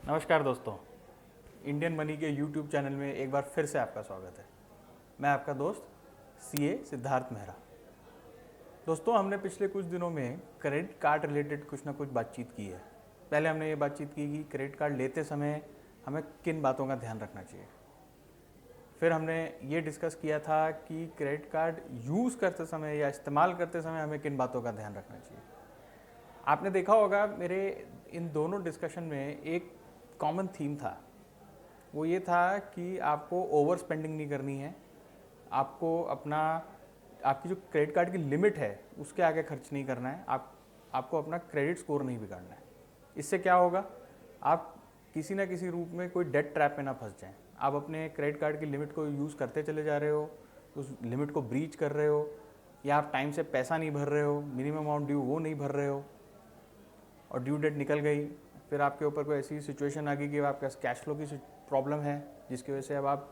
नमस्कार दोस्तों, Indian money के यूट्यूब चैनल में एक बार फिर से आपका स्वागत है। मैं आपका दोस्त सीए सिद्धार्थ मेहरा। दोस्तों, हमने पिछले कुछ दिनों में क्रेडिट कार्ड रिलेटेड कुछ ना कुछ बातचीत की है। पहले हमने ये बातचीत की कि क्रेडिट कार्ड लेते समय हमें किन बातों का ध्यान रखना चाहिए। फिर हमने ये डिस्कस किया था कि क्रेडिट कार्ड यूज़ करते समय या इस्तेमाल करते समय हमें किन बातों का ध्यान रखना चाहिए। आपने देखा होगा मेरे इन दोनों डिस्कशन में एक कॉमन थीम था। वो ये था कि आपको ओवर स्पेंडिंग नहीं करनी है, आपको आपकी जो क्रेडिट कार्ड की लिमिट है उसके आगे खर्च नहीं करना है, आपको अपना क्रेडिट स्कोर नहीं बिगाड़ना है। इससे क्या होगा, आप किसी ना किसी रूप में कोई डेट ट्रैप में ना फंस जाएं। आप अपने क्रेडिट कार्ड की लिमिट को यूज़ करते चले जा रहे हो, उस लिमिट को ब्रीच कर रहे हो, या आप टाइम से पैसा नहीं भर रहे हो, मिनिमम अमाउंट ड्यू वो नहीं भर रहे हो और ड्यू डेट निकल गई। फिर आपके ऊपर कोई ऐसी सिचुएशन आ गई कि आपका कैश फ्लो की प्रॉब्लम है, जिसकी वजह से अब आप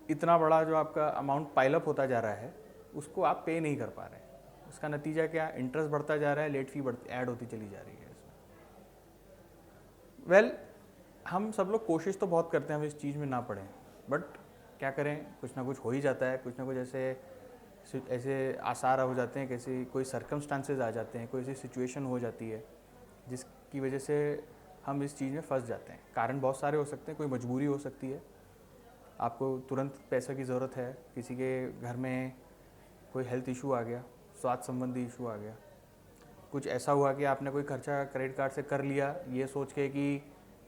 इतना बड़ा जो आपका अमाउंट पाइलअप होता जा रहा है उसको आप पे नहीं कर पा रहे हैं। उसका नतीजा क्या, इंटरेस्ट बढ़ता जा रहा है, लेट फी ऐड होती चली जा रही है इसमें। हम सब लोग कोशिश तो बहुत करते हैं हम इस चीज़ में ना पड़ें, बट क्या करें, कुछ ना कुछ हो ही जाता है। कुछ ना कुछ ऐसे आसार हो जाते हैं, कैसे कोई सर्कमस्टांसेस आ जाते हैं, कोई ऐसी सिचुएशन हो जाती है जिसकी वजह से हम इस चीज़ में फंस जाते हैं। कारण बहुत सारे हो सकते हैं, कोई मजबूरी हो सकती है, आपको तुरंत पैसे की ज़रूरत है, किसी के घर में कोई हेल्थ इशू आ गया, स्वास्थ्य संबंधी इशू आ गया, कुछ ऐसा हुआ कि आपने कोई खर्चा क्रेडिट कार्ड से कर लिया ये सोच के कि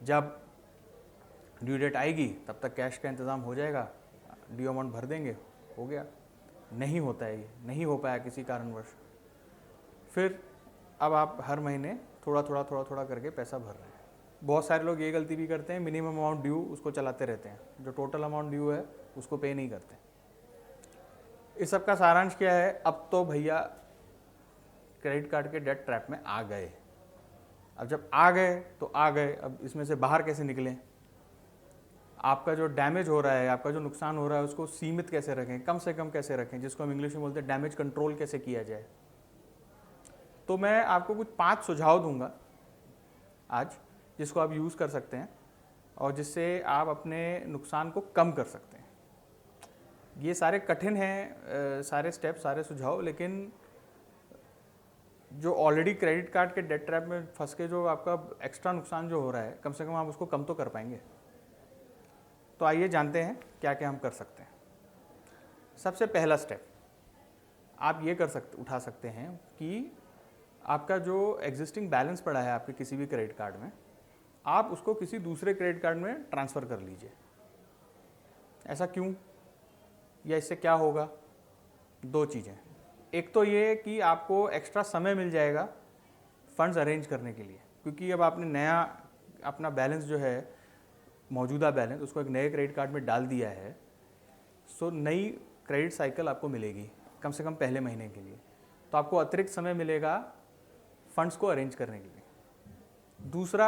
जब ड्यू डेट आएगी तब तक कैश का इंतज़ाम हो जाएगा, ड्यू अमाउंट भर देंगे, हो गया। नहीं होता है, ये नहीं हो पाया किसी कारणवश। फिर अब आप हर महीने थोड़ा थोड़ा करके पैसा भर रहे हैं। बहुत सारे लोग ये गलती भी करते हैं, मिनिमम अमाउंट ड्यू उसको चलाते रहते हैं, जो टोटल अमाउंट ड्यू है उसको पे नहीं करते। इस सब का सारांश क्या है, अब तो भैया क्रेडिट कार्ड के डेट ट्रैप में आ गए। अब जब आ गए तो आ गए, अब इसमें से बाहर कैसे निकलें, आपका जो डैमेज हो रहा है, आपका जो नुकसान हो रहा है उसको सीमित कैसे रखें, कम से कम कैसे रखें, जिसको हम इंग्लिश में बोलते हैं डैमेज कंट्रोल कैसे किया जाए। तो मैं आपको कुछ 5 सुझाव दूंगा आज, जिसको आप यूज़ कर सकते हैं और जिससे आप अपने नुकसान को कम कर सकते हैं। ये सारे कठिन हैं, सारे स्टेप, सारे सुझाव, लेकिन जो ऑलरेडी क्रेडिट कार्ड के डेट ट्रैप में फंस के जो आपका एक्स्ट्रा नुकसान जो हो रहा है, कम से कम आप उसको कम तो कर पाएंगे। तो आइए जानते हैं क्या क्या हम कर सकते हैं। सबसे पहला स्टेप आप ये उठा सकते हैं कि आपका जो एग्जिस्टिंग बैलेंस पड़ा है आपके किसी भी क्रेडिट कार्ड में, आप उसको किसी दूसरे क्रेडिट कार्ड में ट्रांसफ़र कर लीजिए। ऐसा क्यों, या इससे क्या होगा? 2 चीज़ें। एक तो ये कि आपको एक्स्ट्रा समय मिल जाएगा फंड्स अरेंज करने के लिए, क्योंकि अब आपने नया अपना बैलेंस जो है, मौजूदा बैलेंस, उसको एक नए क्रेडिट कार्ड में डाल दिया है। सो नई क्रेडिट साइकिल आपको मिलेगी कम से कम पहले महीने के लिए, तो आपको अतिरिक्त समय मिलेगा फंड्स को अरेंज करने के लिए। दूसरा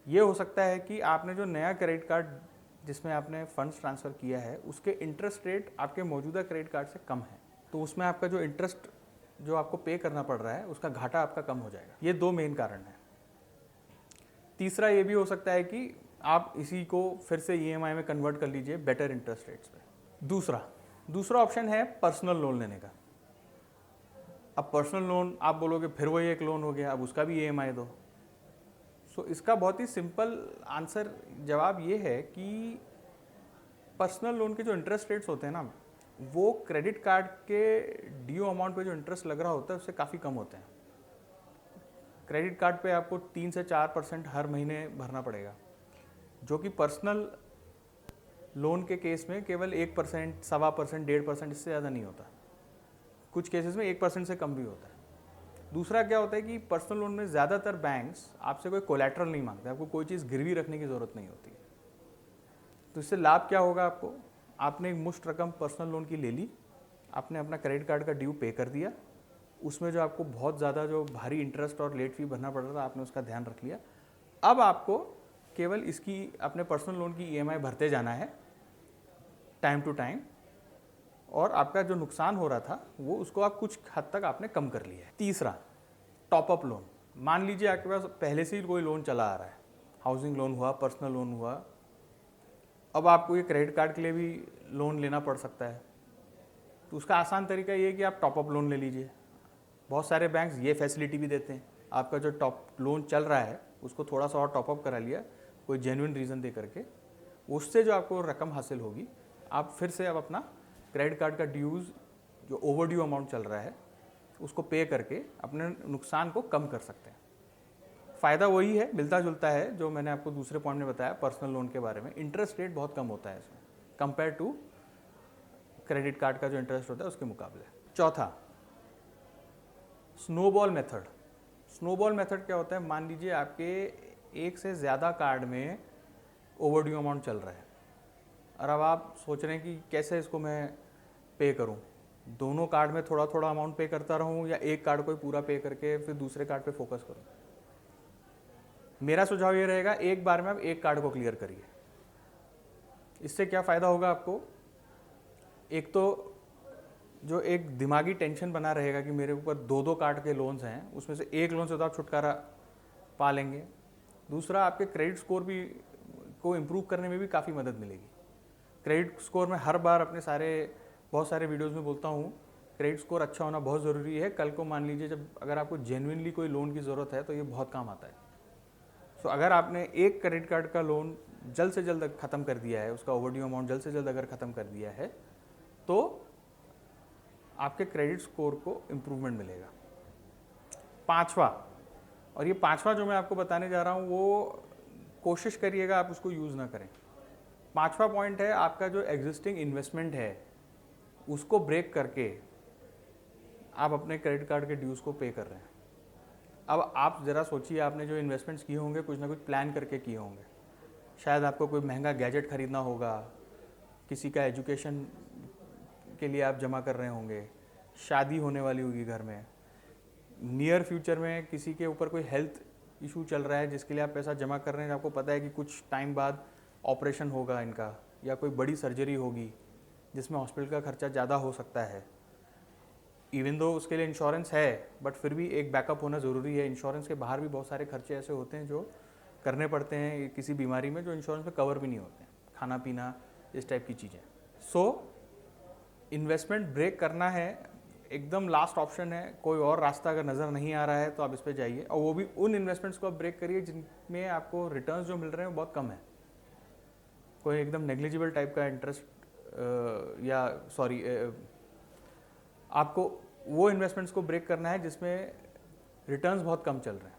ये हो सकता है कि आपने जो नया क्रेडिट कार्ड जिसमें आपने फंड्स ट्रांसफ़र किया है उसके इंटरेस्ट रेट आपके मौजूदा क्रेडिट कार्ड से कम है, तो उसमें आपका जो इंटरेस्ट जो आपको पे करना पड़ रहा है उसका घाटा आपका कम हो जाएगा। ये 2 मेन कारण हैं। तीसरा ये भी हो सकता है कि आप इसी को फिर से ईएमआई में कन्वर्ट कर लीजिए बेटर इंटरेस्ट रेट्स पे। दूसरा ऑप्शन है पर्सनल लोन लेने का। अब पर्सनल लोन आप बोलोगे फिर वही एक लोन हो गया, अब उसका भी ईएमआई दो। सो इसका बहुत ही सिंपल जवाब ये है कि पर्सनल लोन के जो इंटरेस्ट रेट्स होते हैं ना, वो क्रेडिट कार्ड के ड्यू अमाउंट पे जो इंटरेस्ट लग रहा होता है उससे काफ़ी कम होते हैं। क्रेडिट कार्ड पे आपको 3 से 4% हर महीने भरना पड़ेगा, जो कि पर्सनल लोन के केस में केवल 1%, 1.25%, 1.5%, इससे ज़्यादा नहीं होता। कुछ केसेस में 1% से कम भी होता है। दूसरा क्या होता है कि पर्सनल लोन में ज़्यादातर बैंक्स आपसे कोई कोलैटरल नहीं मांगते, आपको कोई चीज़ गिरवी रखने की ज़रूरत नहीं होती। तो इससे लाभ क्या होगा आपको, आपने एक मुश्त रकम पर्सनल लोन की ले ली, आपने अपना क्रेडिट कार्ड का ड्यू पे कर दिया, उसमें जो आपको बहुत ज़्यादा जो भारी इंटरेस्ट और लेट फी भरना पड़ रहा था आपने उसका ध्यान रख लिया। अब आपको केवल इसकी अपने पर्सनल लोन की ईएमआई भरते जाना है टाइम टू टाइम, और आपका जो नुकसान हो रहा था वो उसको आप कुछ हद तक आपने कम कर लिया है। तीसरा, टॉपअप लोन। मान लीजिए आपके पास पहले से ही कोई लोन चला आ रहा है, हाउसिंग लोन हुआ, पर्सनल लोन हुआ, अब आपको ये क्रेडिट कार्ड के लिए भी लोन लेना पड़ सकता है। तो उसका आसान तरीका ये है कि आप टॉप अप लोन ले लीजिए। बहुत सारे बैंक्स ये फैसिलिटी भी देते हैं, आपका जो टॉप लोन चल रहा है उसको थोड़ा सा और टॉप अप करा लिया कोई जेन्युइन रीज़न दे करके, उससे जो आपको रकम हासिल होगी आप फिर से अब अपना क्रेडिट कार्ड का ड्यूज़ जो ओवरड्यू अमाउंट चल रहा है उसको पे करके अपने नुकसान को कम कर सकते हैं। फ़ायदा वही है, मिलता जुलता है जो मैंने आपको दूसरे पॉइंट में बताया पर्सनल लोन के बारे में। इंटरेस्ट रेट बहुत कम होता है इसमें कंपेयर टू क्रेडिट कार्ड का जो इंटरेस्ट होता है उसके मुकाबले। चौथा, स्नोबॉल मेथड। स्नोबॉल मेथड क्या होता है? मान लीजिए आपके एक से ज़्यादा कार्ड में ओवरड्यू अमाउंट चल रहा है और अब आप सोच रहे हैं कि कैसे इसको मैं पे करूं, दोनों कार्ड में थोड़ा थोड़ा अमाउंट पे करता रहूं या एक कार्ड को ही पूरा पे करके फिर दूसरे कार्ड पे फोकस करूं। मेरा सुझाव ये रहेगा, एक बार में आप एक कार्ड को क्लियर करिए। इससे क्या फ़ायदा होगा आपको? एक तो जो एक दिमागी टेंशन बना रहेगा कि मेरे ऊपर दो दो कार्ड के लोन्स हैं, उसमें से एक लोन से तो आप छुटकारा पा लेंगे। दूसरा, आपके क्रेडिट स्कोर भी को इम्प्रूव करने में भी काफ़ी मदद मिलेगी। क्रेडिट स्कोर में हर बार अपने बहुत सारे वीडियोस में बोलता हूँ, क्रेडिट स्कोर अच्छा होना बहुत ज़रूरी है। कल को मान लीजिए जब अगर आपको जेन्युइनली कोई लोन की ज़रूरत है तो ये बहुत काम आता है। सो अगर आपने एक क्रेडिट कार्ड का लोन जल्द से जल्द ख़त्म कर दिया है, उसका ओवरड्यू अमाउंट जल्द से जल्द अगर ख़त्म कर दिया है तो आपके क्रेडिट स्कोर को इम्प्रूवमेंट मिलेगा। पांचवा, और ये पांचवा जो मैं आपको बताने जा रहा हूँ वो कोशिश करिएगा आप उसको यूज़ ना करें। पांचवा पॉइंट है, आपका जो एग्जिस्टिंग इन्वेस्टमेंट है उसको ब्रेक करके आप अपने क्रेडिट कार्ड के ड्यूज़ को पे कर रहे हैं। अब आप ज़रा सोचिए, आपने जो इन्वेस्टमेंट्स किए होंगे कुछ ना कुछ प्लान करके किए होंगे। शायद आपको कोई महंगा गैजेट खरीदना होगा, किसी का एजुकेशन के लिए आप जमा कर रहे होंगे, शादी होने वाली होगी घर में, नियर फ्यूचर में किसी के ऊपर कोई हेल्थ इशू चल रहा है जिसके लिए आप पैसा जमा कर रहे हैं। आपको पता है कि कुछ टाइम बाद ऑपरेशन होगा इनका, या कोई बड़ी सर्जरी होगी जिसमें हॉस्पिटल का खर्चा ज़्यादा हो सकता है। इवन दो उसके लिए इंश्योरेंस है, बट फिर भी एक बैकअप होना ज़रूरी है। इंश्योरेंस के बाहर भी बहुत सारे खर्चे ऐसे होते हैं जो करने पड़ते हैं किसी बीमारी में, जो इंश्योरेंस में कवर भी नहीं होते हैं, खाना पीना इस टाइप की चीज़ें। सो इन्वेस्टमेंट ब्रेक करना है, एकदम लास्ट ऑप्शन है। कोई और रास्ता अगर नज़र नहीं आ रहा है तो आप इस पर जाइए, और वो भी उन इन्वेस्टमेंट्स को आप ब्रेक करिए जिनमें आपको रिटर्न्स जो मिल रहे हैं वो बहुत कम है। कोई एकदम नेग्लिजिबल टाइप का इंटरेस्ट आपको वो इन्वेस्टमेंट्स को ब्रेक करना है जिसमें रिटर्न्स बहुत कम चल रहे हैं।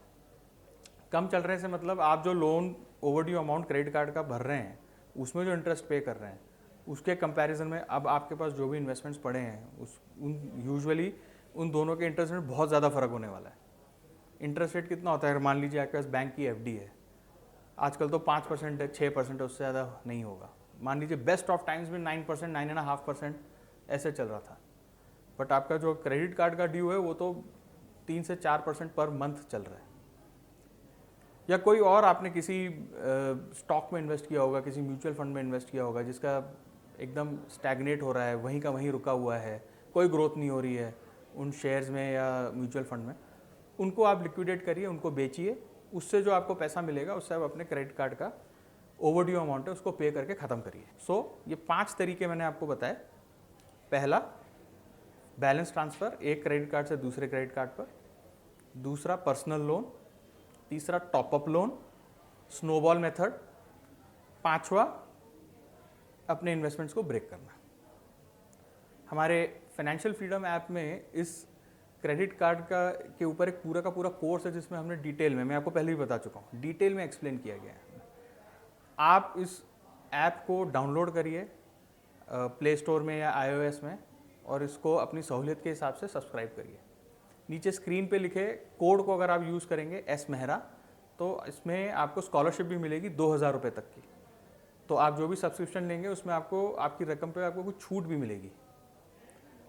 कम चल रहे से मतलब आप जो loan overdue amount credit card का भर रहे हैं उसमें जो इंटरेस्ट पे कर रहे हैं उसके कंपैरिजन में अब आपके पास जो भी इन्वेस्टमेंट्स पड़े हैं यूजुअली उन दोनों के इंटरेस्ट में बहुत ज़्यादा फर्क होने वाला है। इंटरेस्ट रेट कितना होता है? मान लीजिए आपके पास बैंक की एफडी है, आजकल तो 5% है, 6% है, उससे ज़्यादा नहीं होगा। मान लीजिए बेस्ट ऑफ टाइम्स में 9%, 9.5% ऐसे चल रहा था, बट आपका जो क्रेडिट कार्ड का ड्यू है वो तो 3 से 4% पर मंथ चल रहा है। या कोई और आपने किसी स्टॉक में इन्वेस्ट किया होगा, किसी म्यूचुअल फंड में इन्वेस्ट किया होगा जिसका एकदम स्टैग्नेट हो रहा है, वहीं का वहीं रुका हुआ है, कोई ग्रोथ नहीं हो रही है उन शेयर्स में या म्यूचुअल फंड में, उनको आप लिक्विडेट करिए, उनको बेचिए। उससे जो आपको पैसा मिलेगा उससे आप अपने क्रेडिट कार्ड का ओवरड्यू अमाउंट है उसको पे करके ख़त्म करिए। सो ये 5 तरीके मैंने आपको बताए। पहला, बैलेंस ट्रांसफ़र एक क्रेडिट कार्ड से दूसरे क्रेडिट कार्ड पर। दूसरा, पर्सनल लोन। तीसरा, टॉपअप लोन, स्नोबॉल मेथड। पांचवा, अपने इन्वेस्टमेंट्स को ब्रेक करना। हमारे फाइनेंशियल फ्रीडम ऐप में इस क्रेडिट कार्ड के ऊपर एक पूरा का पूरा कोर्स है जिसमें हमने डिटेल में, मैं आपको पहले भी बता चुका हूँ, डिटेल में एक्सप्लेन किया गया है। आप इस ऐप को डाउनलोड करिए प्ले स्टोर में या iOS में, और इसको अपनी सहूलियत के हिसाब से सब्सक्राइब करिए। नीचे स्क्रीन पे लिखे कोड को अगर आप यूज़ करेंगे एस मेहरा, तो इसमें आपको स्कॉलरशिप भी मिलेगी 2000 रुपये तक की। तो आप जो भी सब्सक्रिप्शन लेंगे उसमें आपको आपकी रकम पे आपको कुछ छूट भी मिलेगी।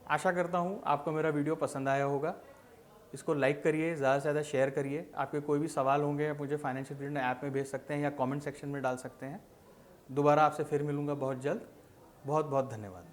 आशा करता हूँ आपको मेरा वीडियो पसंद आया होगा। इसको लाइक करिए, ज़्यादा से ज़्यादा शेयर करिए। आपके कोई भी सवाल होंगे आप मुझे फाइनेंशियल फ्रीडम ऐप में भेज सकते हैं या कमेंट सेक्शन में डाल सकते हैं। दोबारा आपसे फिर मिलूँगा बहुत जल्द। बहुत बहुत धन्यवाद।